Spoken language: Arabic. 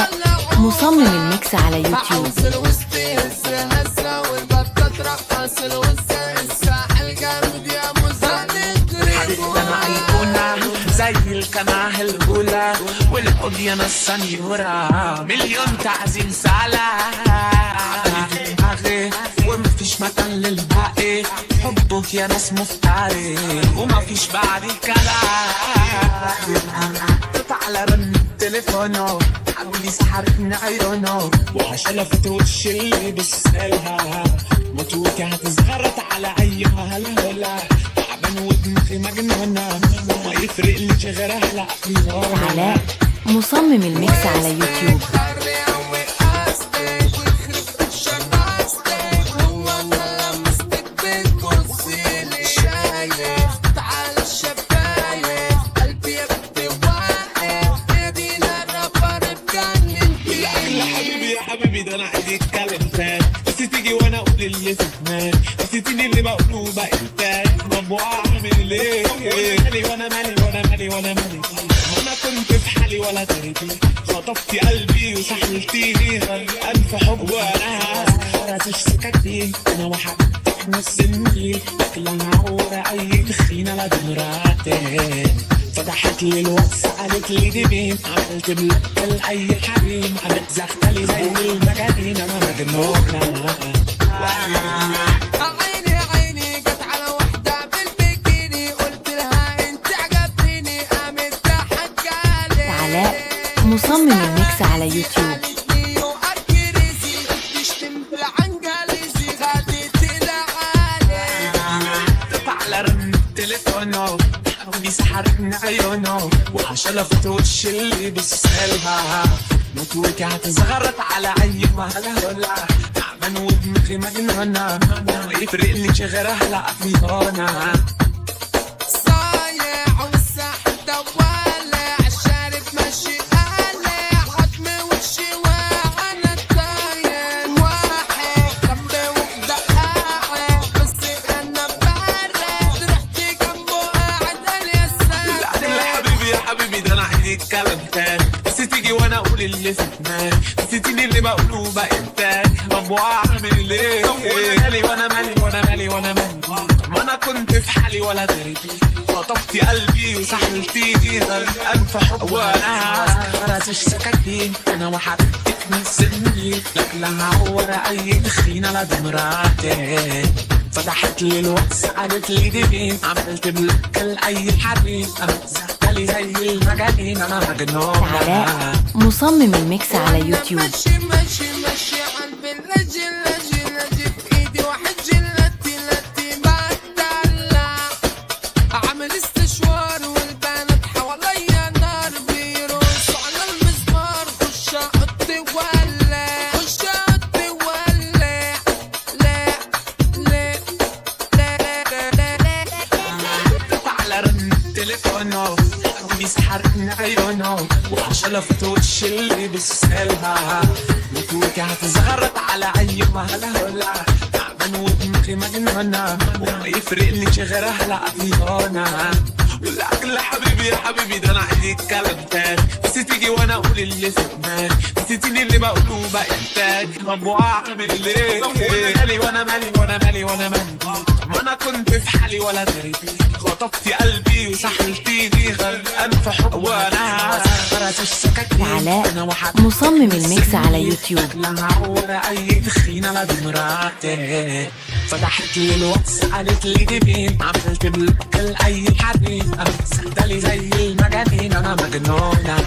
علاء مصمم الميكس على يوتيوب. انا ايقونة زي القناة الاولى والاودينة السنيورة، مليون تعظيم سلام ومفيش مكان للباقي، حبه يا ناس مفتري ومفيش بعد الكلام. على رن تليفونه حبيبي سحرتني عيونه وحشلفت وش اللي بسألها متوكة هتزغرت على عيها هلا تعبان ودماغي مجنونة ما يفرقليش غير هلا. علاء مصمم الميكس على يوتيوب. حبيبي ده انا عندي اتكلم تاني، بس تيجي وانا اقول اللي في دماغي، نسيتني اللي بقوله بقى تاني. طب واعمل ليه؟ مالي وانا مالي وانا مالي وانا مالي، انا كنت في حالي ولا دريتي، خطفتي قلبي وسحلتيني غرقان في حب وانا راسش سكتي. انا وحبيبتك نص النيل لكن عورة اي تخينة لا دي مراتي، فتحت لي الواتس قالت لي دي مين، عملت بلوك لأي حريم، قامت زغتلي زي المجانين انا مجنونة. عيني عيني جت على وحدة بالبيكيني قلت لها انت عجبتيني قامت ضحك علي. علاء مصمم الميكس على يوتيوب. على رن تليفونه حبيبي سحرتني عيونه وحشلفت وش اللي بسألها متوكة هتزغرت على عيها هلا تعبان ودماغي مجنونة ما يفرقليش غير هلا فينا. صايع والساحل دوالع الشارب ماشي قالع حكم وشي وانا الطاير واحد جنبي وحدة قاعد بس انا بارد رحتي جنبه قاعد قال يا سلام. يا حبيبي يا حبيبي ده انا عندي اتكلم تاني، بس تيجي وانا اقول اللي في دماغي، نسيتني اللي بقوله بقى تاني. طب واعمل ليه؟ مالي وانا مالي وانا مالي وانا مالي، ما انا كنت في حالي ولا دريتي، خطفتي قلبي وسحلتيني غرقان في حب وانا راسش سكتي. انا وحبيبتك نص النيل لكن عورة اي تخينة لا دي مراتي، فتحت لي الواتس قالت لي دي مين، عملت بلوك لأي حريم قامت زغتلي زي المجانين انا مجنونة. علاء مصمم الميكس على يوتيوب. ماشي ماشي ماشي قلبي لجي لجي لجي في ايدي واحد جلتي لتي بتدلع عامل استشوار والبنات حواليا نار بيرقصوا على المزمار خش حط ولع خش حط ولع لا لا على رن تليفونه حبيبي سحرتني عيونه وحشلفت وش اللي بسألها متوكة هتزغرت على عيها هلا تعبان ودماغي مجنونة وما يفرقليش غير هلا فينا. والأكل حبيبي يا حبيبي ده انا عندي اتكلم تاني، بس تيجي وانا اقول اللي في دماغي، نسيتني اللي بقوله بقى تاني. طب واعمل ليه؟ مالي وانا مالي وانا مالي وانا مالي، ما انا كنت في حالي ولا دريتي، خطفتي قلبي وسحلتيني غرقان في حب وانا راسش سكتي. علاء مصمم الميكس على يوتيوب. عورة اي تخينة لا دي مراتي، فتحت لي الواتس قالت لي دي مين، عملت بلوك لأي حريم قامت زغتلي زي المجانين انا مجنونة.